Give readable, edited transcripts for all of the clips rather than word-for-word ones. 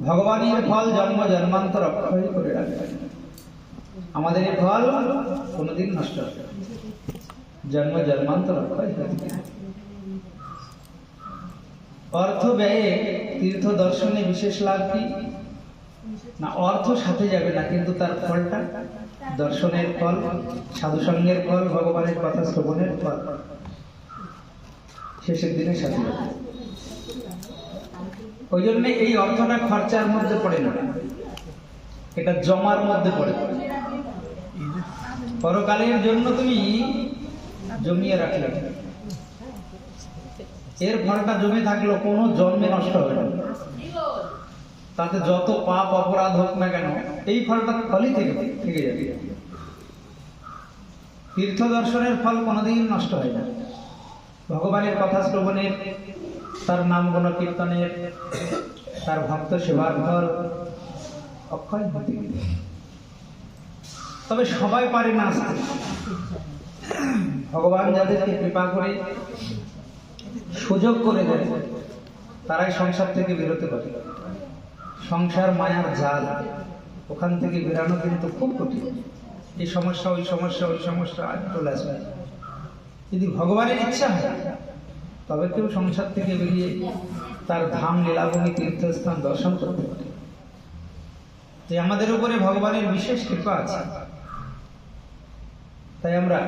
ভগবানের ফল জন্ম জন্মান্তর অক্ষয় করে রাখে। আমাদের এই ফল কোনোদিন নষ্ট হবে না, জন্ম জন্মান্তর অক্ষয় হয়ে থাকে। অর্থ ব্যয়ে তীর্থ দর্শনে বিশেষ লাভ কি না? অর্থ সাথে যাবে না, কিন্তু তার ফলটা, দর্শনের ফল, সাধুসঙ্গের ফল, ভগবানের কথা শ্রবণের ফল শেষের দিনে সাথে যাবে। ওই জন্য এই অর্থটা খরচার মধ্যে পড়ে না, এটা জমার মধ্যে পড়ে। পরকালের জন্য তুমি জমিয়ে রাখলে, এর ফলটা জমে থাকলো, কোনো জন্মে নষ্ট হবে না। তাতে যত পাপ অপরাধ হোক না কেন, এই ফলটা ফলই থেকে যাবে। তীর্থ দর্শনের ফল কোনোদিন নষ্ট হয় না। ভগবানের কথা শ্রবণের, তার নাম গুণ কীর্তনের, তার ভক্ত সেবার ফল অক্ষয় হতে গেলে। তবে সবাই পারে না আসতে। ভগবান যাদেরকে কৃপা করে সুযোগ করে দেয়, তারাই সংসার থেকে বেরোতে পারে। সংসার মায়ার জাল, ওখান থেকে বেরানো কিন্তু খুব কঠিন। এই সমস্যা, ওই সমস্যা, ওই সমস্যা চলে আসবে। যদি ভগবানের ইচ্ছা হয় তবে কেউ সংসার থেকে বেরিয়ে তার ধাম, লীলাভূমি, তীর্থস্থান দর্শন করতে পারে। যে আমাদের উপরে ভগবানের বিশেষ কৃপা আছে, তাই আমরা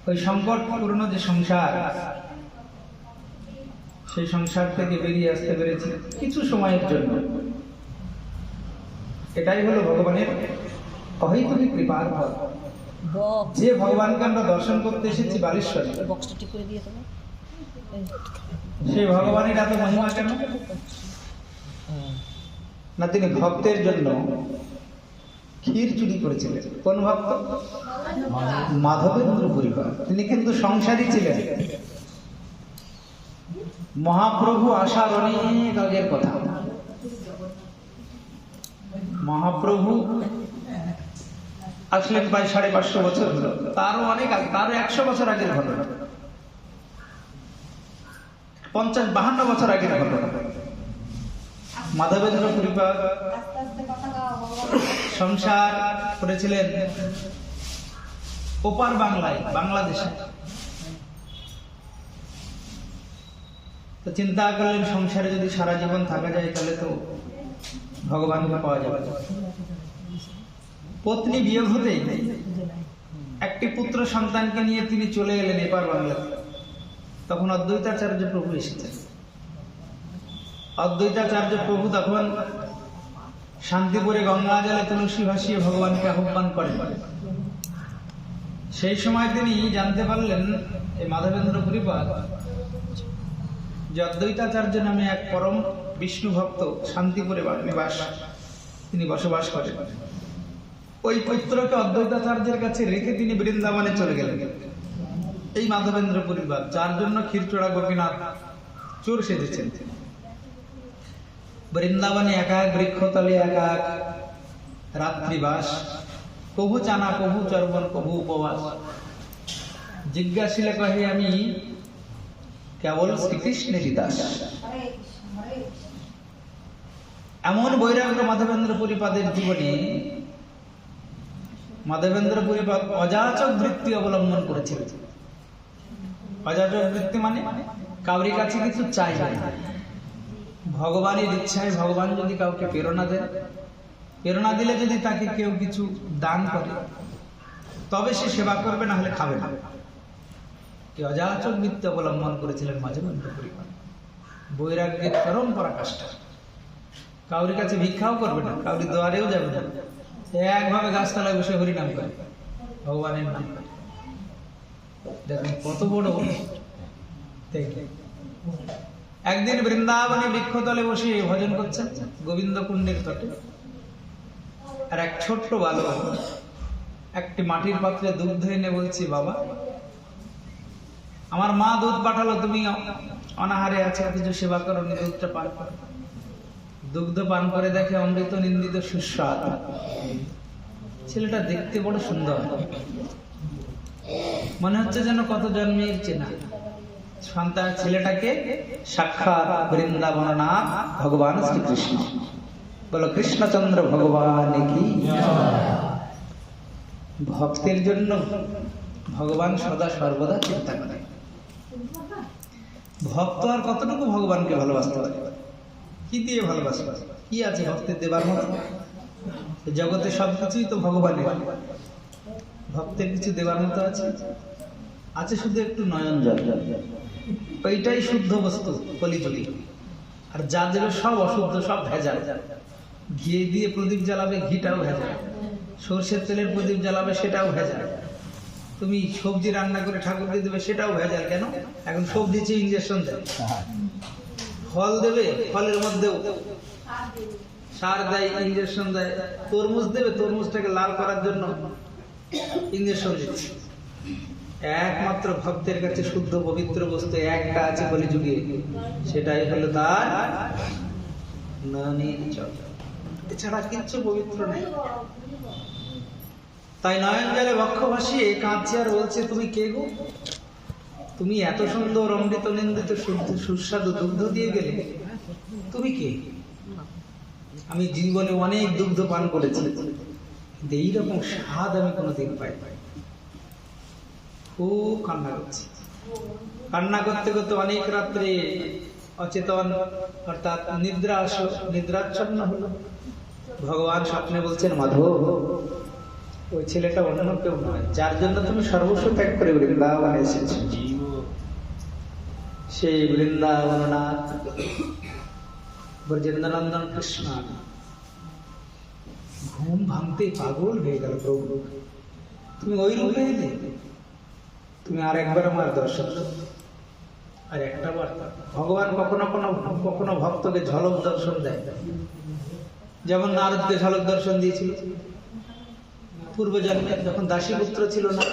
ওই সংকটপূর্ণ যে সংসার, সেই সংসার থেকে বেরিয়ে আসতে পেরেছি কিছু সময়ের জন্য। এটাই হলো ভগবানের অহৈতুকী কৃপার ফল। যে ভগবানকে আমরা দর্শন করতে এসেছি বালেশ্বরে, সেই ভগবানের এত মহিমা কেন না? তিনি ভক্তের জন্য ক্ষীর চুরি করেছিলেন। কোন ভক্ত? মাধবেন্দ্র পরিবার। তিনি কিন্তু সংসারী ছিলেন। মহাপ্রভু আসার অনেক আগের কথা। মহাপ্রভু আসলেন প্রায় 550 বছর হলো, তারও অনেক আগে, তারও 100 বছর আগের ঘটনা, 50-52 বছর আগের ঘটনা। মাধবেন্দ্র পরিবার সংসার করেছিলেন ওপার বাংলায়, বাংলাদেশে। তো চিন্তা করলেন, সংসারে যদি সারা জীবন থাকা যায় তাহলে তো ভগবানকে পাওয়া যাবে। পত্নী বিয়োগ হতেই একটি পুত্র সন্তানকে নিয়ে তিনি চলে এলেন এপার বাংলাতে। তখন অদ্বৈতাচার্য প্রভু এসেছেন। অদ্বৈতাচার্য প্রভু তখন শান্তিপুরে গঙ্গা জলে তুলসী ভাসিয়ে ভগবানকে আহ্বান করেন। সেই সময় তিনি জানতে পারলেন, এই মাধবেন্দ্র পরিবার, যে অদ্বৈতাচার্য নামে এক পরম বিষ্ণু ভক্ত শান্তিপুরে নিবাস, তিনি বসবাস করেন। ওই পুত্রকে অদ্বৈতাচার্যের কাছে রেখে তিনি বৃন্দাবনে চলে গেলেন। এই মাধবেন্দ্র পরিবার, যার জন্য ক্ষীরচোড়া গোপীনাথ চোর সেজেছেন। বৃন্দাবনে একা এক বৃক্ষতলে একা এক রাত্রিবাস, কভু চানা, কভু চর্বণ, কভু উপবাস। জিজ্ঞাসিলে কহে, আমি কেবল শ্রীকৃষ্ণেরই দাস। এমন বৈরাগ্য মাধবেন্দ্র পরিপাদের জীবনে। মাধবেন্দ্র পরিপাদ অযাচক বৃত্তি অবলম্বন করেছিলেন। অযাচক বৃত্তি মানে কাউরি কাছে কিছু চাই না, ভগবানের ইচ্ছায় ভগবান যদি কাউকে প্রেরণা দেন, প্রেরণা দিলে যদি তাকে কেউ কিছু দান করে তবে সে সেবা করবে, না হলে খাবে না। এই অযাচক বৃত্তি অবলম্বন করেছিলেন মাধবেন্দ্র পরিপাদ। বৈরাগ্যের চরম পরাকাষ্ঠা। কাউরি কাছে ভিক্ষাও করবে না, কাউরি দুয়ারেও যাবে না, একভাবে গাছতলায় বসে হরিনাম করে, ভগবানের নাম করে। দেখুন কত বড়। একদিন বৃন্দাবনে বৃক্ষতলে বসে ভজন করছেন গোবিন্দ কুণ্ডের তটে। আর এক ছোট্ট বালক একটি মাটির পাত্রে দুধ এনে বলছি, বাবা, আমার মা দুধ পাঠালো, তুমি অনাহারে আছে, কিছু সেবা করো, দুধটা পান করো। দুগ্ধ পান করে দেখে অমৃত নিন্দিত সুস্বাদ। ছেলেটা দেখতে বড় সুন্দর, মনে হচ্ছে যেন কত জন্মের চেনা। সন্তান ছেলেটাকে সাক্ষাৎ বৃন্দাবননাথ ভগবান শ্রীকৃষ্ণ। বলো কৃষ্ণচন্দ্র ভগবান কি। ভক্তের জন্য ভগবান সদা সর্বদা চিন্তা করে। ভক্ত আর কতটুকু ভগবানকে ভালোবাসতে পারে? কি দিয়ে ভালোবাসতে পারে? কি আছে ভক্তের দেবার মতো? জগতে সবকিছুই তো ভগবানের। ভক্তের কিছু দেবার মতো আছে? আছে শুধু একটু নয়ন জল, ওইটাই শুদ্ধ বস্তু কলিযুগে। আর যা দেবে সব অশুদ্ধ, সব ভেজাল। ঘি দিয়ে প্রদীপ জ্বালাবে, ঘিটাও ভেজাল। সর্ষের তেলের প্রদীপ জ্বালাবে, সেটাও ভেজাল। তুমি সবজি রান্না করে ঠাকুর দিয়ে দেবে, সেটাও ভেজাল। কেন? এখন সবজি চেয়ে ইঞ্জেকশন দেয়। ফল দেবে, ফলের মধ্যেও সার দেয়, ইঞ্জেকশন দেয়। তরমুজ দেবে, তরমুজটাকে লাল করার জন্য ইঞ্জেকশন দিচ্ছে। একমাত্র ভক্তের কাছে শুদ্ধ পবিত্র বস্তু একটা আছে কলিযুগে, সেটাই হলো তার নয়নের জল। এছাড়া কিচ্ছু পবিত্র নেই। তাই নয়ন জলে বক্ষ ভাসিয়ে কাঁদছে আর বলছে, তুমি কে গো? তুমি এত সুন্দর অমৃত নিন্দিত সুস্বাদু দুগ্ধ দিয়ে গেলে, তুমি কে? আমি জীবনে অনেক দুগ্ধ পান করেছি, কিন্তু এইরকম স্বাদ আমি কোনোদিন পাই। খুব কান্না করছি। কান্না করতে করতে অনেক রাত্রে অচেতন অর্থাৎ নিদ্রাচ্ছন্ন হলো। ভগবান স্বপ্নে বলছেন, মাধব, ওই ছেলেটা অন্য কেউ নয়, যার জন্য তুমি সর্বস্ব ত্যাগ করে বৃন্দাবনে এসেছো, সেই বৃন্দাবননাথ ব্রজেন্দ্রনন্দন কৃষ্ণ। ঘুম ভাঙতে পাগল হয়ে গেল, প্রভু তুমি ওই রূপে এলে, তুমি আর একবার আমার দর্শন। আর একটা বার্তা, ভগবান কখনো কখনো ভক্তকে ঝলক দর্শন দেয়। যেমন নারদকে ঝলক দর্শন দিয়েছিল পূর্বজন্মে, যখন দাসীপুত্র ছিল না,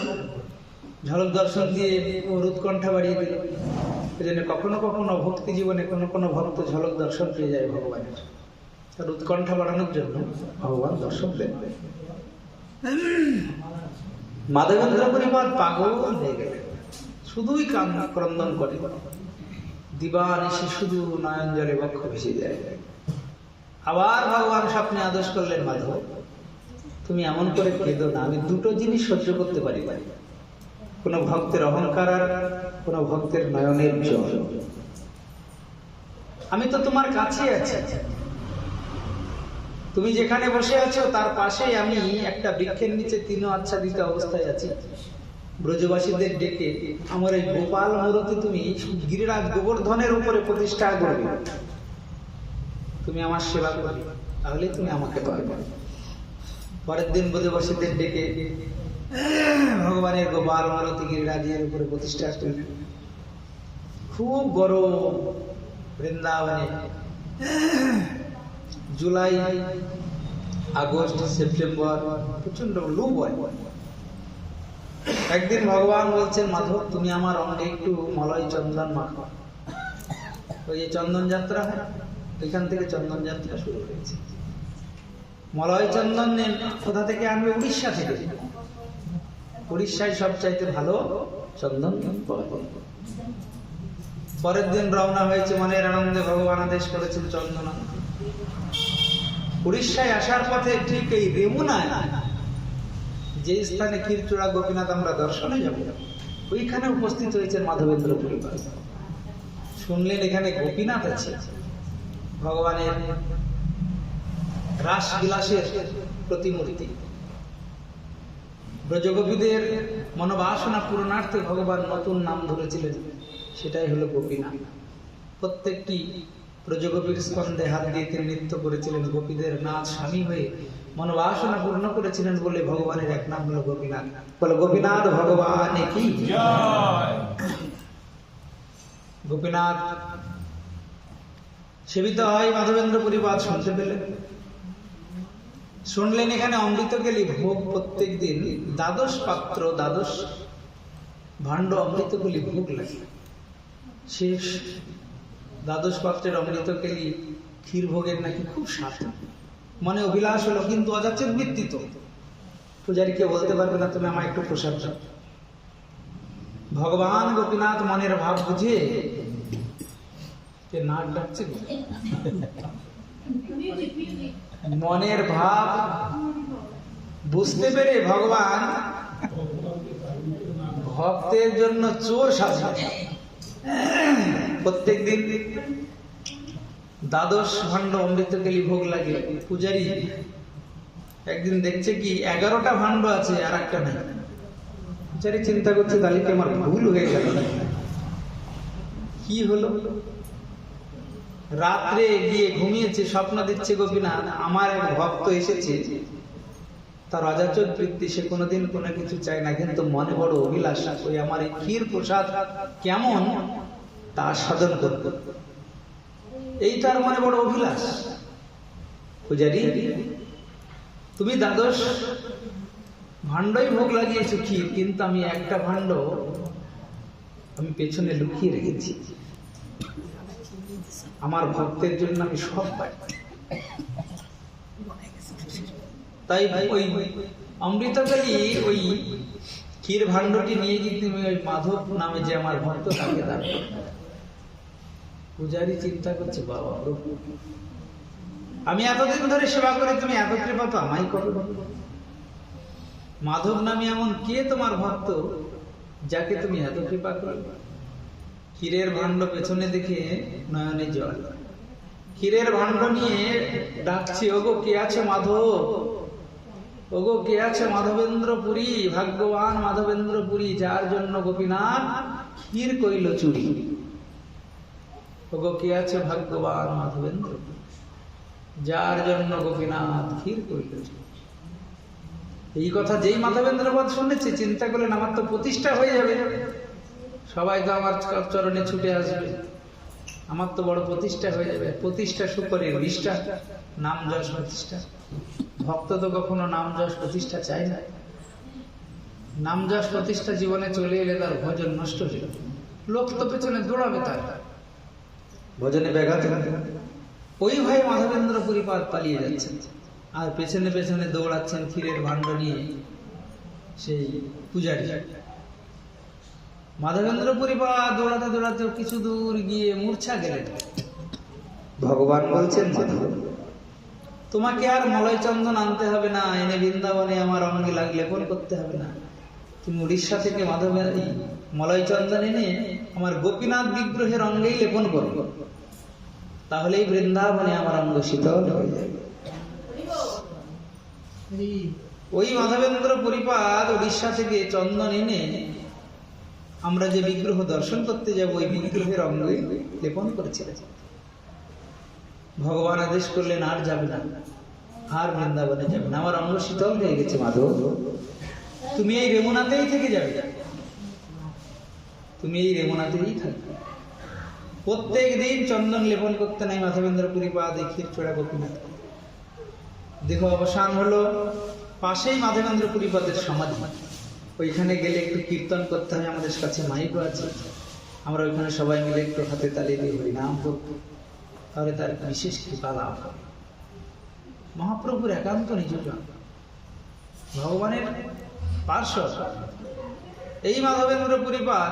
ঝলক দর্শন দিয়ে ওর উৎকণ্ঠা বাড়িয়ে দিল। এই জন্য কখনো কখনো ভক্তি জীবনে কোনো ভক্ত ঝলক দর্শন পেয়ে যায় ভগবানের। তার উৎকণ্ঠা বাড়ানোর জন্য ভগবান দর্শন দেন। মাধবেন্দ্র পরিবার পাগল হয়ে গেলে, শুধুই ক্রন্দন করে, দিবানিশি শুধু নয়ন জলে বক্ষ ভেসে যায়। আবার ভগবান স্বপ্নে আদেশ করলেন, মাধব তুমি এমন করে কেঁদো না, আমি দুটো জিনিস সহ্য করতে পারি, কোন ভক্তের অহংকার আর কোন ভক্তের নয়নের জল। আমি তো তোমার কাছে আছি, তুমি যেখানে বসে আছো তার পাশেই আমি একটা বৃক্ষের নিচে তিন আচ্ছাদিত অবস্থায় আছি। ব্রজবাসীদের ডেকে আমার এই গোপাল মূর্তি তুমি গিরিরাজ গোবর্ধনের উপরে প্রতিষ্ঠা করবে, তুমি আমার সেবা করবে, তাহলে তুমি আমাকে পাবে। পরের দিন ব্রজবাসীদের ডেকে ভগবানের গোপাল মূর্তি গিরিরাজের উপরে প্রতিষ্ঠা করবে। খুব গরম বৃন্দাবনে, জুলাই, আগস্ট, সেপ্টেম্বর, প্রচন্ড লু বয়। একদিন ভগবান বলছেন, মাধব তুমি আমার অঙ্গে একটু মলয় চন্দন মাখো। ওই যে চন্দন যাত্রা হয়, ওইখান থেকে চন্দন যাত্রা শুরু হয়েছে। মলয় চন্দন কোথা থেকে আনবে? উড়িষ্যা থেকে। উড়িষ্যায় সবচাইতে ভালো চন্দন পাওয়া যায়। পরের দিন রওনা হয়েছে, মনের আনন্দে ভগবান আদেশ করেছেন চন্দন। উড়িষ্যায় আসার পথে ঠিক এই রেমুনায়, যে স্থানে ক্ষীরচূড়া গোপীনাথ আমরা দর্শনে যাব, ওইখানে উপস্থিত হয়েছেন মাধবেন্দ্র পরিবার। শুনলেন এখানে গোপীনাথ আছে, ভগবানের রাস বিলাসের প্রতিমূর্তি। ব্রজগোপীদের মনোবাসনা পূরণার্থে ভগবান নতুন নাম ধরেছিলেন, সেটাই হলো গোপীনাথ। প্রত্যেকটি ব্রজগোপীর স্কন্ধে হাত দিয়ে তিনি নৃত্য করেছিলেন, গোপীদের নাথ স্বামী হয়ে মনোবাসনা পূর্ণ করেছিলেন বলে ভগবানের এক নাম হলো গোপীনাথ। বলে গোপীনাথ ভগবান কি জয়। গোপীনাথ সেবিত হয় মাধবেন্দ্র পরিবার শুনতে পেলেন। শুনলেন এখানে অমৃত কেলি ভোগ প্রত্যেক দিন 12 পাত্র, 12 ভাণ্ড অমৃত কেলি ভোগ লাগে। শেষ 12 পাত্রের অমৃত কেলি ক্ষীর ভোগের নাকি খুব স্বাদ। মনে অভিলাষ হলো, কিন্তু অযাচিত বৃত্তি তো, পূজারীকে বলতে পারবে না তুমি আমায় একটু প্রসাদ দাও। ভগবান গোপীনাথ মনের ভাব বুঝে নাক ডাকছে, মনের ভাব বুঝতে পেরে ভগবান ভক্তের জন্য চোর সাজে। প্রত্যেক দিন দ্বাদশ ভাণ্ড অমৃতকেলি ভোগ লাগে। পূজারী একদিন দেখছে কি 11টা ভাণ্ড আছে আর একটা নাই। পূজারী চিন্তা করছে তাহলে কি আমার ভুল হয়ে গেল, কি হলো? রাত্রে গিয়ে ঘুমিয়েছে, স্বপ্ন দিচ্ছে গোপীনাথ আমার এক ভক্ত এসেছে, তার অযাচক বৃত্তি, সে কোনোদিন কোনো কিছু চায় না, কিন্তু মনে বড় অভিলাষ, ওই আমার এই ক্ষীর প্রসাদ কেমন তা সাধন করবে, এই তার মনে বড় অভিলাষ। পূজারী তুমি দ্বাদশ ভাণ্ডই ভোগ লাগিয়েছো ক্ষীর, কিন্তু আমি একটা ভাণ্ড আমি পেছনে লুকিয়ে রেখেছি, আমার ভক্তের জন্য আমি সব পাই। তাই ওই অমৃতকালী ওই ক্ষীর ভাণ্ডটি নিয়ে গিয়ে তুমি ওই মাধব নামে যে আমার ভক্ত তাকে দান করো। পূজারী চিন্তা করছে, বাবা প্রভু আমি এতদিন ধরে সেবা করে তুমি এত কৃপা তো আমায় করো। মাধব নামে এমন কে তোমার ভক্ত যাকে তুমি এত কৃপা করো? ক্ষীরের ভাণ্ড পেছনে দেখে নয়নে জল, ক্ষীরের ভাণ্ড নিয়ে ডাকছে, ওগো কে আছে মাধব, ওগো কে আছে মাধবেন্দ্র পুরী, ভাগ্যবান মাধবেন্দ্র পুরী, যার জন্য গোপীনাথ ক্ষীর কইল চুরি। ওগো কে আছে ভাগ্যবান মাধবেন্দ্র পুরী, যার জন্য গোপীনাথ ক্ষীর কইল চুরি। এই কথা যেই মাধবেন্দ্র পদ শুনেছে চিন্তা করলেন আমার তো প্রতিষ্ঠা হয়ে যাবে, সবাই তো আমার চরণে ছুটে আসবে, আমার তো বড় প্রতিষ্ঠা হয়ে যাবে। প্রতিষ্ঠা সুপরের নিষ্ঠা, নাম যশ প্রতিষ্ঠা। ভক্ত তো কখনো নাম যশ প্রতিষ্ঠা চায় না। নাম যশ প্রতিষ্ঠা জীবনে চলে এলে তার ভজন নষ্ট হয়ে যাবে, লোক তো পেছনে দৌড়াবে, তার ভজনে ব্যাঘাত হবে। ওই ভয়ে মাধবেন্দ্র পুরীপাদ পালিয়ে যাচ্ছেন, আর পেছনে পেছনে দৌড়াচ্ছেন ক্ষীরের ভাণ্ড নিয়ে সেই পূজারী। মাধবেন্দ্র পুরীপাদ দৌড়াতে দৌড়াতে কিছু দূর গিয়ে মূর্ছা গেলেন। ভগবান বলছেন, মাধব তোমাকে আর মলয় চন্দন আনতে হবে না, এনে বৃন্দাবনে আমার অঙ্গে লেপন করতে হবে না, তুমি উড়িষ্যা থেকে মাধবের মলয় চন্দন এনে আমার গোপীনাথ বিগ্রহের অঙ্গেই লেপন করো, তাহলেই বৃন্দাবনে আমার অঙ্গ শীতল হয়ে যাবে। ওই মাধবেন্দ্র পুরীপাদ উড়িষ্যা থেকে চন্দন এনে আমরা যে বিগ্রহ দর্শন করতে যাব ওই বিগ্রহের অঙ্গে লেপন করেছিলেন। ভগবান আদেশ করলেন আর যাবে না, আর বৃন্দাবনে যাবে না, আমার অঙ্গ শীতল হয়ে গেছে মাধব, তুমি এই রেমুনাতেই থেকে যাবে, তুমি এই রেমুনাতেই থাকবে। প্রত্যেক দিন চন্দন লেপন করতে নাই মাধবেন্দ্র পুরীপাদ এই ক্ষীরচোড়া গোপীনাথ। দেখো অবসান হলো, পাশেই মাধবেন্দ্র পুরীপাদের সমাধি, ওইখানে গেলে একটু কীর্তন করতে হবে, আমাদের কাছে মাইকও আছে, আমরা ওইখানে সবাই মিলে একটু হাতে তালি দিয়ে হরিনাম করব, তাহলে তার বিশেষ কৃপা লাভ হবে। মহাপ্রভুর একান্ত নিজজন, ভগবানের পার্শ্বদ। এই মাধবেন্দ্র পুরীপাদ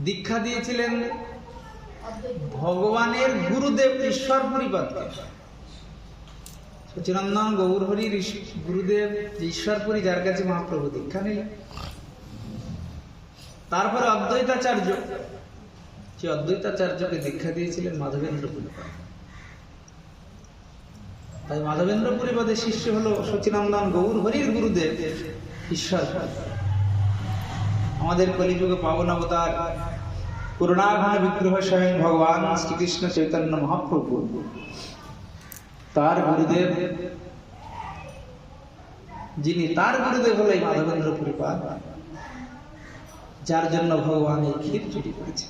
দীক্ষা দিয়েছিলেন ভগবানের গুরুদেব ঈশ্বর পুরীপাদকে। সচিনন্দন গৌর হরির গুরুদেব ঈশ্বরপুরী, যার কাছে মহাপ্রভু দীক্ষা নিলেন। তারপরে অদ্বৈতাচার্য, যে অদ্বৈতাচার্যকে দীক্ষা দিয়েছিলেন মাধবেন্দ্র পুরীপাদ। তাই মাধবেন্দ্র পুরীপাদের শিষ্য হলো সচিনন্দন গৌর হরির গুরুদেব ঈশ্বর। আমাদের কলিযুগে পাবন অবতার করুণাঘন বিগ্রহ স্বয়ং ভগবান শ্রীকৃষ্ণ চৈতন্য মহাপ্রভু, তার গুরুদেব যিনি, তার গুরুদেব হলো এই মাধবেন্দ্র পুরীপাদ, যার জন্য ভগবান এই ক্ষীর চুরি করেছে।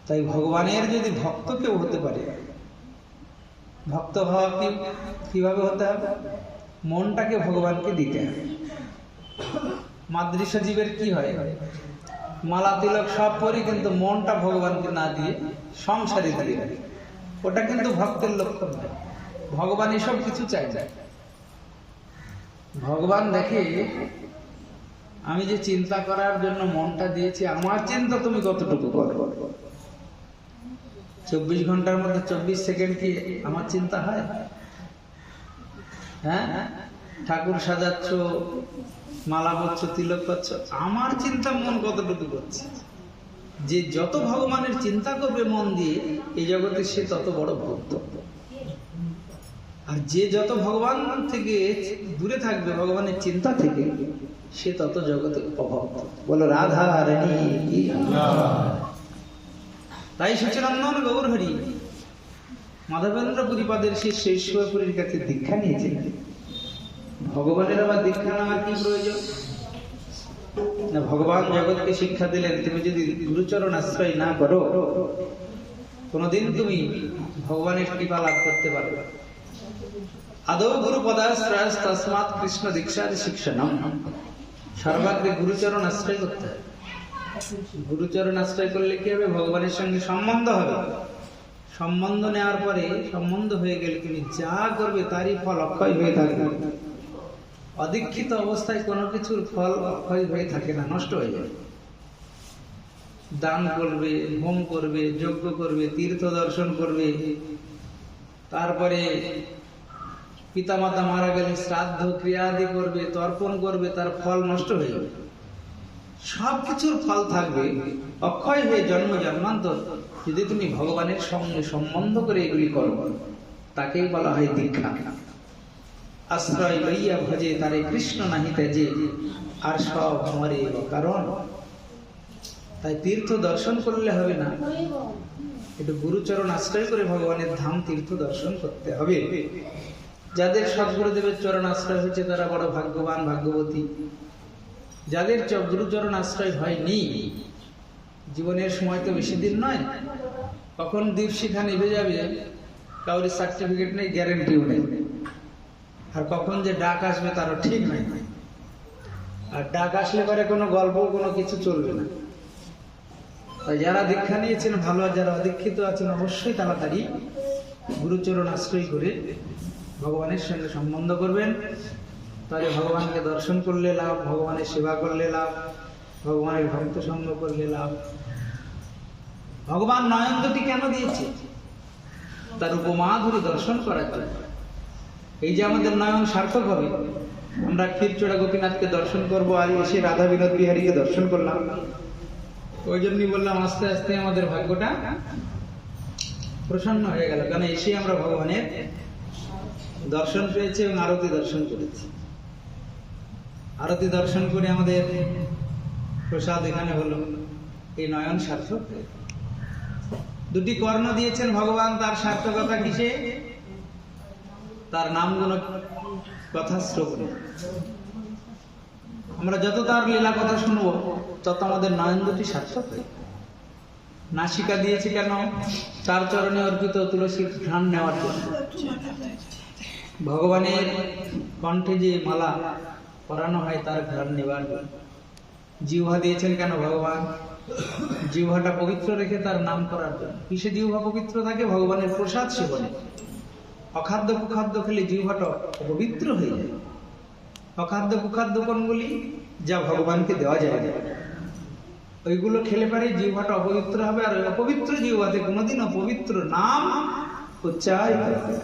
তাই ভগবানের যদি ভক্ত কেউ হতে পারে, ভক্ত হওয়া কিভাবে হতে হবে? মনটাকে ভগবানকে দিতে হবে। মাদৃশ্য জীবের কি হয়, মালা তিলক সব পরি, কিন্তু মনটা ভগবানকে না দিয়ে সংসারে দিয়ে রাখে, ওটা কিন্তু ভক্তের লক্ষণ নয়। ভগবান এসব কিছু চাই যায়। ভগবান দেখে আমি যে চিন্তা করার জন্য মনটা দিয়েছি, আমার চিন্তা তুমি কতটুকু করো। 24 ঘন্টার মধ্যে 24 সেকেন্ড কি আমার চিন্তা হয়? হ্যাঁ, ঠাকুর সাজাচ্ছ, মালা করছো, তিলক করছো, আমার চিন্তা মন কতটুকু করছে? যে যত ভগবানের চিন্তা করবে মন দিয়ে এই জগতে, সে তত বড় ভক্ত। আর যে যত ভগবান থেকে দূরে থাকবে, ভগবানের চিন্তা থেকে, সে তত জগতে অভক্ত। বলো রাধা রানী কি। তাই সচিনন্দন গৌরহরি মাধবেন্দ্র পুরীপাদের শিষ্য ঈশ্বরপুরীর কাছে দীক্ষা নিয়েছিলেন। ভগবানের আবার দীক্ষা নেওয়ার কি প্রয়োজন? না, ভগবান জগৎকে শিক্ষা দিলেন, তুমি যদি গুরুচরণ আশ্রয় না করো, কোনদিন তুমি ভগবানের কৃপা লাভ করতে পারবে। আদৌ গুরু পদাশ্রয় তস্মাৎ কৃষ্ণ দীক্ষার শিক্ষণম। সর্বাগ্রে গুরুচরণ আশ্রয় করতে হবে। গুরুচরণ আশ্রয় করলে কি হবে? ভগবানের সঙ্গে সম্বন্ধ হবে। সম্বন্ধ নেওয়ার পরে, সম্বন্ধ হয়ে গেলে তুমি যা করবে তারই ফল অক্ষয় হয়ে থাকবে। অদীক্ষিত অবস্থায় কোনো কিছুর ফল অক্ষয় হয়ে থাকে না, নষ্ট হয়ে যায়। দান করবে, হোম করবে, যজ্ঞ করবে, তীর্থ দর্শন করবে, তারপরে পিতামাতা মারা গেলে শ্রাদ্ধ ক্রিয়াদি করবে, তর্পণ করবে, তার ফল নষ্ট হয়ে যাবে। সবকিছুর ফল থাকবে অক্ষয় হয়ে জন্ম জন্মান্তর, যদি তুমি ভগবানের সঙ্গে সম্বন্ধ করে এগুলি করো। তাকেই বলা হয় দীক্ষা। আশ্রয় লইয়া ভজে তারে কৃষ্ণ নাহিতে যে, আর সব মরে কারণ। তাই তীর্থ দর্শন করলে হবে না, একটু গুরুচরণ আশ্রয় করে ভগবানের ধাম তীর্থ দর্শন করতে হবে। যাদের সদ্গুরুদেবের চরণ আশ্রয় হয়েছে তারা বড় ভাগ্যবান, ভাগ্যবতী। যাদের গুরুচরণ আশ্রয় হয়নি, জীবনের সময় তো বেশি দিন নয়, কখন দীপশিখা নিভে যাবে কাউরি সার্টিফিকেট নেই, গ্যারেন্টিও নেই। আর কখন যে ডাক আসবে তারও ঠিক নাই। আর ডাক আসলে পরে কোনো গল্প, কোনো কিছু চলবে না। তাই যারা দীক্ষা নিয়েছেন ভালো, আর যারা অদীক্ষিত আছেন অবশ্যই তাড়াতাড়ি গুরুচরণ আশ্রয় করে ভগবানের সঙ্গে সম্বন্ধ করবেন। তাহলে ভগবানকে দর্শন করলে লাভ, ভগবানের সেবা করলে লাভ, ভগবানের ভক্ত সঙ্গ করলে লাভ। ভগবান নয়ন দুটি কেন দিয়েছে? তার উপমা ধরে দর্শন করার জন্য। এই যে আমাদের নয়ন সার্থক হবে, আমরা ক্ষীরচোড়া গোপীনাথকে দর্শন করবো, আর এসে রাধা বিনোদ বিহারীকে দর্শন করলাম। ওই জন্যই বললাম আস্তে আস্তে আমাদের ভাগ্যটা প্রসন্ন হয়ে গেল, কারণ এসে আমরা ভগবানের দর্শন পেয়েছি এবং আরতি দর্শন করেছি। আরতি দর্শন করে আমাদের প্রসাদ এখানে হলো, এই নয়ন সার্থক। দুটি কর্ণ দিয়েছেন ভগবান, তার সার্থকতা কিসে? তার নামগুলো কথা শ্রবণে। আমরা যত তার লীলা কথা শুনবো তত আমাদের নয়ন দুটি সার্থক হয়। নাসিকা দিয়েছে কেন? তার চরণে অর্পিত তুলসীর ঘ্রাণ নেওয়ার জন্য। ভগবানের কণ্ঠে যে মালা পরানো হয় তার ঘ্রাণ নেওয়ার জন্য। জিহ্বা দিয়েছেন কেন ভগবান? জিহ্বাটা পবিত্র রেখে তার নাম করার জন্য। কিসে জিহ্বা পবিত্র থাকে? ভগবানের প্রসাদ সেবনে। অখাদ্য কুখাদ্য খেলে জিহ্বাটা পবিত্র হয়ে যায়। অখাদ্য কুখাদ্য কোনগুলি? যা ভগবানকে দেওয়া যায় না, ওইগুলো খেলে পারে জিহ্বাটা অপবিত্র হবে। আর ওই অপবিত্র জিহ্বাতে কোনোদিন অপবিত্র নাম উচ্চারিত হবে।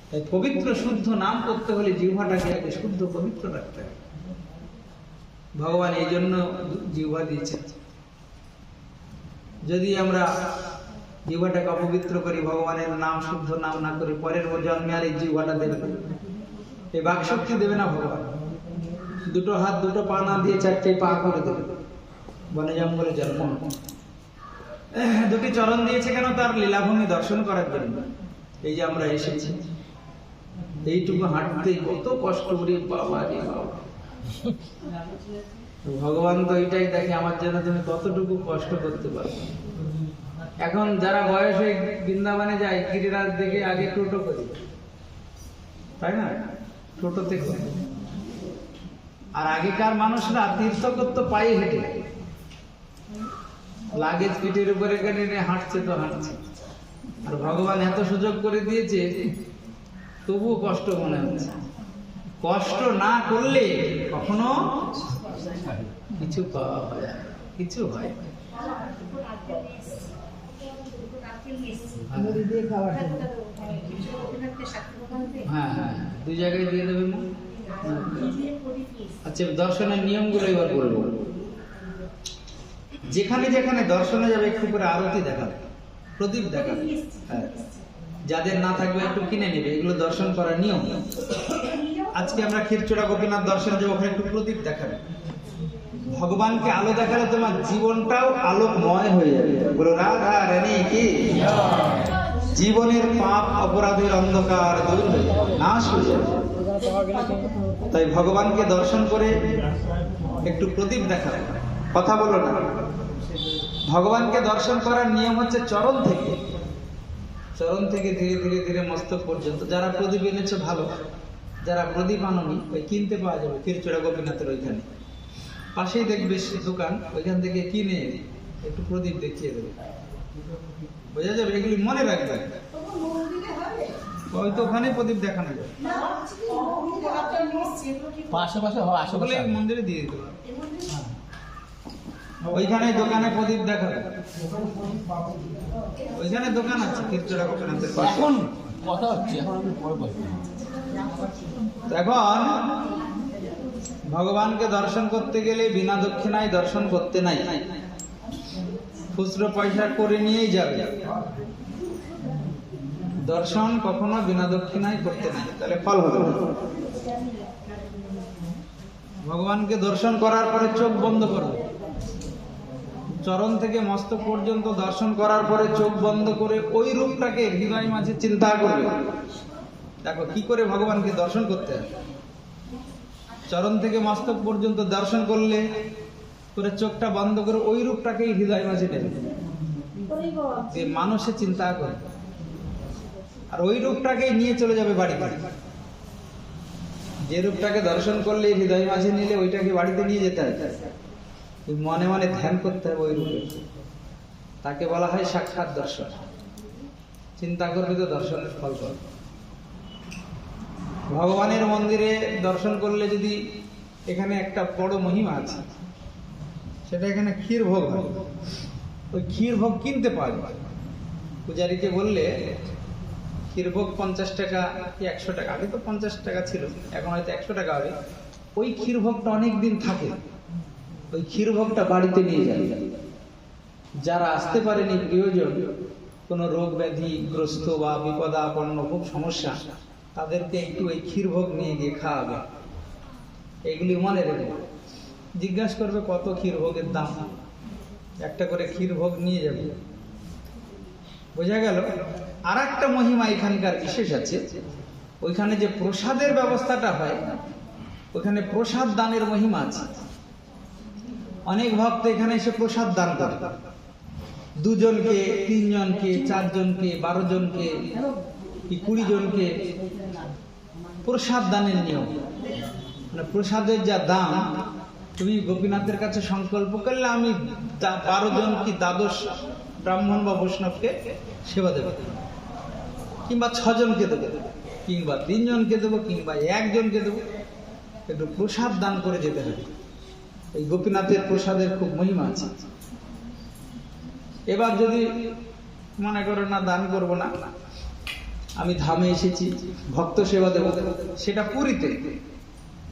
তাই পবিত্র শুদ্ধ নাম করতে হলে জিহ্বাটাকে আগে শুদ্ধ পবিত্র রাখতে হবে। ভগবান এই জন্য জিহ্বা দিয়েছেন। যদি আমরা জিহ্বাটাকে অপবিত্র করি, ভগবানের নাম শুদ্ধ নাম না করে, পরের জন্মে আর এই জিহ্বাটা দেবে না, এই বাকশক্তি দেবে না ভগবান। দুটো হাত দুটো পা না দিয়ে চারটে পা করে দেবে, বনে জঙ্গলে জন্ম। দুটি চরণ দিয়েছে কেন? তার লীলাভূমি দর্শন করার জন্য। এই যে আমরা এসেছি, এইটুকু হাঁটতে কত কষ্ট করি, বাবা রে বাবা। ভগবান তো এইটাই দেখে আমার জন্য তুমি কতটুকু কষ্ট করতে পারো। এখন যারা বয়স হয়ে বৃন্দাবনে যায়, গিরিরাজ দেখে আগে টোটো করি, তাই না? টোটোতে করে। আর আগেকার মানুষরা তীর্থ করতো পায়ে হেঁটে, লাগেজ পিঠের উপরে হাঁটছে তো হাঁটছে। আর ভগবান এত সুযোগ করে দিয়েছে, তবুও কষ্ট মনে হচ্ছে। কষ্ট না করলে কখনো কিছু পাওয়া হয় না, কিছু হয় না। হ্যাঁ হ্যাঁ, দুই জায়গায় দিয়ে দেবেন না। আচ্ছা, দর্শনের নিয়মগুলো এবার বলবো। যেখানে যেখানে দর্শনে যাবে একটু করে আরতি দেখাবে, প্রদীপ দেখাবে। হ্যাঁ, যাদের না থাকবে একটু কিনে নেবে, এগুলো দর্শন করার নিয়ম। আজকে আমরা ক্ষীরচোরা গোপীনাথ দর্শনে যাবো, ওখানে একটু প্রদীপ দেখাবে। ভগবানকে আলো দেখালে তোমার জীবনটাও আলোকময় হয়ে যাবে। বলো রাধা রানী কি। জীবনের পাপ অপরাধের অন্ধকার দূর হয়ে যাবে, নাশ হয়ে যাবে। তাই ভগবানকে দর্শন করে একটু প্রদীপ দেখাবে, কথা বলো না। ভগবানকে দর্শন করার নিয়ম হচ্ছে চরণ থেকে ধীরে ধীরে ধীরে মস্তক পর্যন্ত। যারা প্রদীপ এনেছে ভালো, যারা প্রদীপ আননি ওই কিনতে পাওয়া যাবে ক্ষীরচোরা গোপীনাথের ওইখানে, পাশেই দেখবে দোকান, ওইখান থেকে কিনে একটু প্রদীপ দেখিয়ে দেবে, বোঝা যাবে। এগুলি মনে রাখবে, ওই তো ওখানে প্রদীপ দেখানো যাবে, আসলে মন্দিরে দিয়ে দিতে পারবে। ওইখানে দোকানে প্রদীপ দেখাবে, ওইখানে দোকান আছে ক্ষীরচোরা গোপীনাথের পাশে। এখন কথা হচ্ছে, এখন আমি পরে বলবো। এখন ভগবানকে দর্শন করতে গেলে বিনা দক্ষিণায় দর্শন করতে নাই, খুচরো পয়সা করে নিয়েই যাবে। দর্শন কখনো বিনা দক্ষিণায় করতে নাই, তাহলে ফল হবে না। ভগবানকে দর্শন করার পরে চোখ বন্ধ করবে, চরণ থেকে মস্তক পর্যন্ত দর্শন করার পরে চোখ বন্ধ করে ওই রূপটাকে হৃদয় মাঝে চিন্তা করবে। দেখো কি করে ভগবানকে দর্শন করতে হয়। চরণ থেকে মস্তক পর্যন্ত দর্শন করলে করে চোখটা বন্ধ করে ওই রূপটাকেই হৃদয় মাঝে নেবে, যে মানুষে চিন্তা করে, আর ওই রূপটাকেই নিয়ে চলে যাবে বাড়িতে। যে রূপটাকে দর্শন করলে হৃদয় মাঝে নিলে ওইটাকে বাড়িতে নিয়ে যেতে হয়, মনে মনে ধ্যান করতে হবে ওই রূপে। তাকে বলা হয় সাক্ষাৎ দর্শন। চিন্তা করবে তো দর্শনের ফল পাবে। ভগবানের মন্দিরে দর্শন করলে যদি, এখানে একটা বড় মহিমা আছে, সেটা এখানে ক্ষীর ভোগ হয়। ওই ক্ষীর ভোগ কিনতে পাওয়া যায়। পূজারীকে বললে ক্ষীর ভোগ 50 টাকা কি 100 টাকা, আগে তো 50 টাকা ছিল, এখন হয়তো 100 টাকা হবে। ওই ক্ষীর ভোগটা অনেক দিন থাকে, ওই ক্ষীর ভোগটা বাড়িতে নিয়ে যায়। যারা আসতে পারেনি প্রিয়জন, কোনো রোগ ব্যাধি গ্রস্ত বা বিপদাপন্ন খুব সমস্যা, তাদেরকে একটু ওই ক্ষীর ভোগ নিয়ে গিয়ে খাওয়াবে। এগুলি মনে রেখে জিজ্ঞাসা করবে কত ক্ষীর ভোগের দাম, একটা করে ক্ষীর ভোগ নিয়ে যাবে। বোঝা গেল। আর একটা মহিমা এখানকার বিশেষ আছে, ওইখানে যে প্রসাদের ব্যবস্থাটা হয়, ওখানে প্রসাদ দানের মহিমা আছে। অনেক ভক্ত এখানে এসে প্রসাদ দান করে, 2 জনকে, 3 জনকে, 4 জনকে, 12 জনকে, 20 জনকে। প্রসাদ দানের নিয়ম, মানে প্রসাদের যা দাম, তুমি গোপীনাথের কাছে সংকল্প করলে আমি 12 জন কি 12 ব্রাহ্মণ বা বৈষ্ণবকে সেবা দেব, কিংবা 6 জনকে দেবো, কিংবা 3 জনকে দেবো, কিংবা 1 জনকে দেবো। একটু প্রসাদ দান করে যেতে হবে। এই গোপীনাথের প্রসাদের খুব মহিমা আছে। এবার যদি মনে করো না দান করবো না, আমি ধামে এসেছি ভক্ত সেবা দেব, সেটা পুরীতে।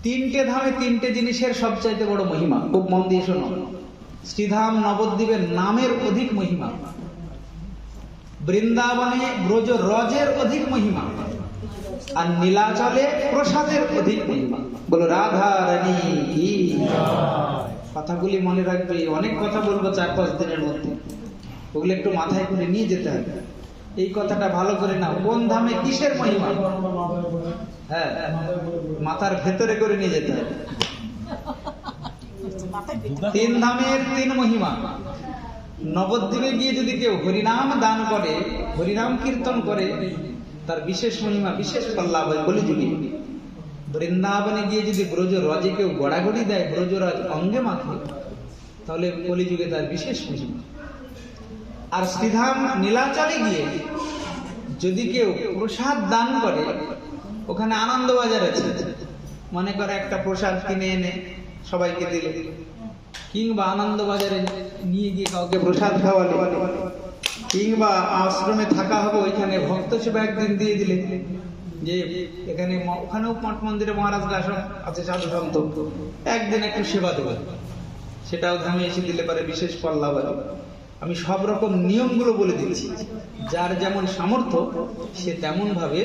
3টে ধামে 3টে জিনিসের সবচাইতে বড় মহিমা, খুব মন দিয়ে শোনো। শ্রীধাম নবদ্বীপের নামের অধিক মহিমা, বৃন্দাবনে ব্রজ রজের অধিক মহিমা, আর নীলাচলে প্রসাদের অধিক মহিমা। বলো রাধা রানী কি। কথাগুলি মনে রাখবে, অনেক কথা বলবো 4-5 দিনের মধ্যে, ওগুলো একটু মাথায় করে নিয়ে যেতে হবে। এই কথাটা ভালো করে নাও, কোন ধামে কিসের মহিমা, হ্যাঁ মাথার ভেতরে করে নিয়ে যেতে হবে। 3 ধামের 3 মহিমা। নবদ্বীপে গিয়ে যদি কেউ হরিনাম দান করে, হরিনাম কীর্তন করে, তার বিশেষ মহিমা, বিশেষ ফল লাভ হয় কলিযুগে। বৃন্দাবনে গিয়ে যদি ব্রজ রজে কেউ গড়াগড়ি দেয়, ব্রজরাজ অঙ্গে মাখে, তাহলে কলিযুগে তার বিশেষ মহিমা। আর শ্রীধাম নীলাচলে গিয়ে যদি কেউ প্রসাদ দান করে, ওখানে আনন্দবাজার আছে, মনে করে একটা প্রসাদ কিনে এনে সবাইকে দিলে, কিংবা আনন্দবাজারে নিয়ে গিয়ে কাউকে প্রসাদ খাওয়ালে, কিংবা আশ্রমে থাকা হবে ওইখানে ভক্ত সেবা একদিন দিয়ে দিলে, যে এখানে ওখানেও মঠ মন্দিরে মহারাজরা সব আছে, সাধু সন্ত, একদিন একটু সেবা দেবে, সেটাও ধামে এসে দিলে পারে বিশেষ ফল লাভ হবে। আমি সব রকম নিয়মগুলো বলে দিচ্ছি, যার যেমন সামর্থ্য সে তেমন ভাবে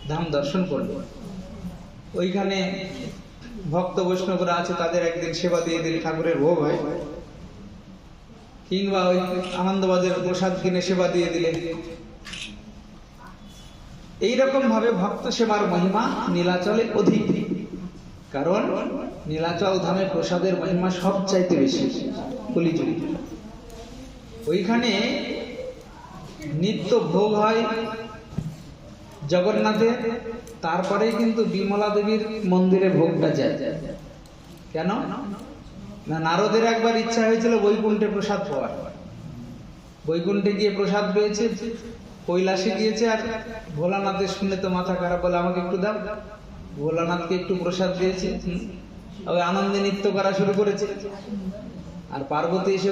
ধাম দর্শন করবে। ওইখানে ভক্ত বৈষ্ণবরা আছে, তাদের একদিন সেবা দিয়ে দিলে ঠাকুরের ভোগ হয়, কিংবা ওই আনন্দবাজারের প্রসাদ কিনে সেবা দিয়ে দিলে। এইরকম ভাবে ভক্ত সেবার মহিমা নীলাচলে অধিক, কারণ নীলাচল ধামে প্রসাদের মহিমা সবচাইতে বেশি কলিযুগে। ওইখানে নিত্য ভোগ হয় জগন্নাথের, তারপরেই কিন্তু বিমলা দেবীর মন্দিরে ভোগটা যায়। কেন না, নারদের একবার ইচ্ছা হয়েছিল বৈকুণ্ঠে প্রসাদ পাওয়ার, বৈকুণ্ঠে গিয়ে প্রসাদ পেয়েছে, কৈলাসে গিয়েছে, আর ভোলানাথের শুনে তো মাথা খারাপ, বলে আমাকে একটু দাও। ভোলানাথকে একটু প্রসাদ দিয়েছে, ওই আনন্দে নৃত্য করা শুরু করেছে। আর পার্বতী এসে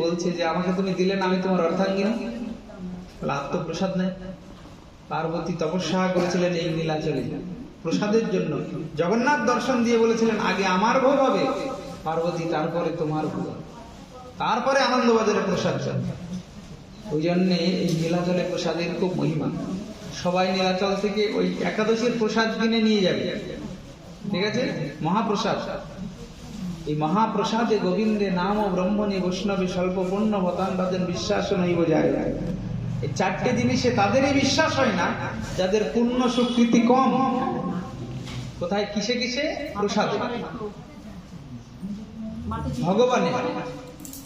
বলছে যে আমাকে তুমি দিলে না, আমি তোমার অর্ধাঙ্গিনী, বলে আর তো প্রসাদ নেই। পার্বতী তপস্যা করেছিলেন এই নীলাচলে প্রসাদের জন্য, জগন্নাথ দর্শন দিয়ে বলেছিলেন আগে আমার ভোগ হবে পার্বতী, তারপরে তোমার ভোগ, তারপরে আনন্দবাজারে প্রসাদ চান। ওই জন্যে এই নীলাচলে প্রসাদের খুব মহিমা। সবাই নীলাচল থেকে ওই একাদশীর প্রসাদ কিনে নিয়ে যাবে, ঠিক আছে, মহাপ্রসাদ। এই মহাপ্রসাদে গোবিন্দে নাম ও ব্রহ্মণী বৈষ্ণবী স্বল্প পুণ্য বতান বাদেন বিশ্বাস নইব যায়। এই চারটে জিনিসে তাদেরই বিশ্বাস হয় না যাদের পুণ্য সুকৃতি কম। কোথায়, কিসে কিসে? প্রসাদে, ভগবানে,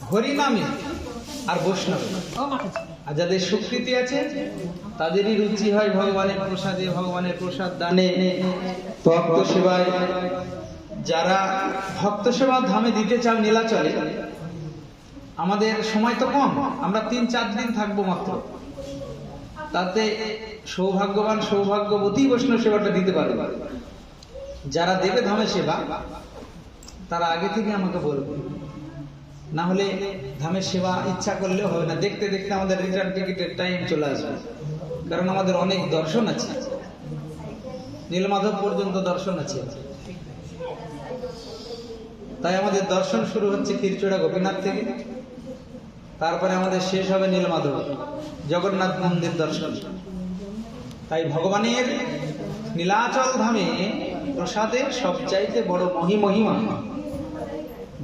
হরিনামে আর বৈষ্ণবে। আর যাদের সুকৃতি আছে তাদেরই রুচি হয় ভগবানের প্রসাদে, ভগবানের প্রসাদ দানে, ভক্ত সেবায়। যারা ভক্ত সেবা ধামে দিতে চাও নীলাচলে, আমাদের সময় তো কম, আমরা 3-4 দিন থাকবো মাত্র, তাতে সৌভাগ্যবান সৌভাগ্যবতী বৈষ্ণব সেবাটা দিতে পারবে। যারা দেবে ধামে সেবা তারা আগে থেকে আমাকে বলবে, না হলে ধামের সেবা ইচ্ছা করলেও হবে না। দেখতে দেখতে আমাদের রিটার্ন টিকিটের টাইম চলে আসবে, কারণ আমাদের অনেক দর্শন আছে, নীলমাধব পর্যন্ত দর্শন আছে। তাই আমাদের দর্শন শুরু হচ্ছে ক্ষীরচোড়া গোপীনাথ থেকে, তারপরে আমাদের শেষ হবে নীলমাধব জগন্নাথ মন্দির দর্শন। তাই ভগবানের নীলাচল ধামে প্রসাদের সবচাইতে বড় মহিমা।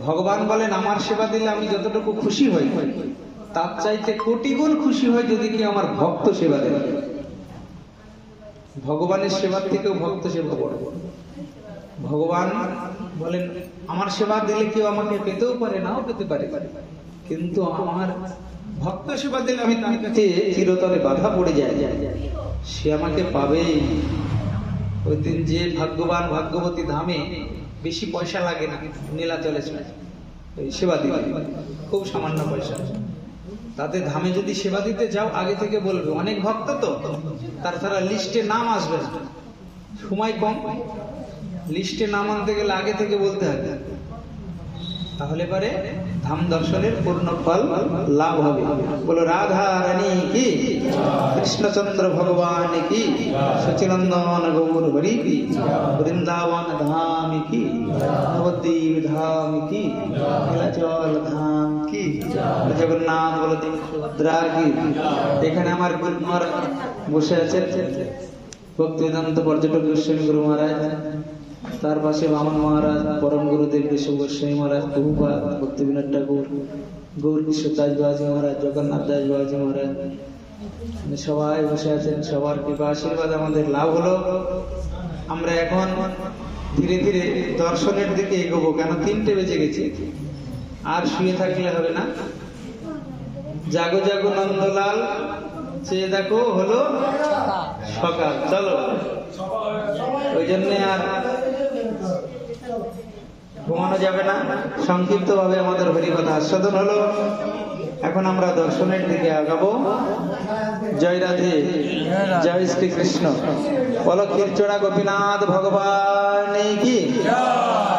ভগবান বলেন আমার সেবা দিলে আমি যতটুকু খুশি হই তার চাইতে কোটি গুণ খুশি হয় যদি কেউ আমার ভক্ত সেবা দেয়। ভগবানের সেবার থেকেও ভক্ত সেবা বড়। ভগবান বলেন আমার সেবা দিলে কেউ আমাকে পেতেও পারে, নাও পেতে পারে, কিন্তু আমার ভক্ত সেবা দিলে আমি তার কাছে চিরতরে বাধা পড়ে যায়, সে আমাকে পাবেই। ওই দিন যে ভাগ্যবান ভাগ্যবতী ধামে বেশি পয়সা লাগে না, নীলাচলে সেবা দিতে খুব সামান্য পয়সা। তাতে ধামে যদি সেবা দিতে যাও আগে থেকে বলবে, অনেক ভক্ত তো, তাছাড়া লিস্টে নাম আসবে না, সময় কম, লিস্টে নাম আনতে গেলে আগে থেকে বলতে হবে, তাহলে পরে ধাম দর্শনের পূর্ণ ফল লাভ হবে। বলো রাধা রানী কি, কৃষ্ণচন্দ্র ভগবান কি, সচিনন্দন গৌর হরি কি, বৃন্দাবন ধাম কি, নবদ্বীপ ধাম কি, নীলাচল ধাম কি, জগন্নাথ বলদেব সুভদ্রা কি। এখানে আমার গুরু মহারাজ বসে আছেন, ভক্তিবেদান্ত পর্যটক গোস্বামী গুরু মহারাজ, তার পাশে বামন মহারাজ, পরম গুরুদেব কেশব গোস্বামী মহারাজ, প্রভুপাদ ভক্তি বিনোদ ঠাকুর, গৌর কিশোর দাস বাবাজি মহারাজ, জগন্নাথ দাস বাবাজি মহারাজ, সবাই বসে আছেন। সবার কৃপা আশীর্বাদ আমাদের লাভ হলো। আমরা এখন ধীরে ধীরে দর্শনের দিকে এগোবো, কেন 3টে বেজে গেছে, আর শুয়ে থাকলে হবে না। জাগো জাগো নন্দলাল, চেয়ে দেখো হলো সকাল, চলো। ওই জন্য আর ঘুমানো যাবে না, সংক্ষিপ্ত ভাবে আমাদের হরিকথা আস্বাদন হলো। এখন আমরা দর্শনের দিকে আগাবো। জয় রাধে, জয় শ্রীকৃষ্ণ। বলো ক্ষীরচোড়া গোপীনাথ ভগবান কি।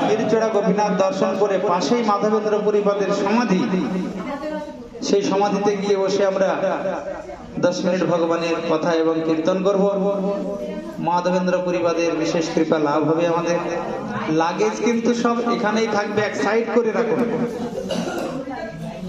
ক্ষীরচোড়া গোপীনাথ দর্শন করে পাশেই মাধবেন্দ্র পুরীপাদের সমাধি, সেই সমাধিতে গিয়ে বসে আমরা 10 মিনিট ভগবানের কথা এবং কীর্তন করব। মাধবেন্দ্র পুরীপাদের বিশেষ কৃপা লাভ হবে আমাদের। লাগেজ কিন্তু সব এখানেই থাকবে, এক সাইড করে রাখুন।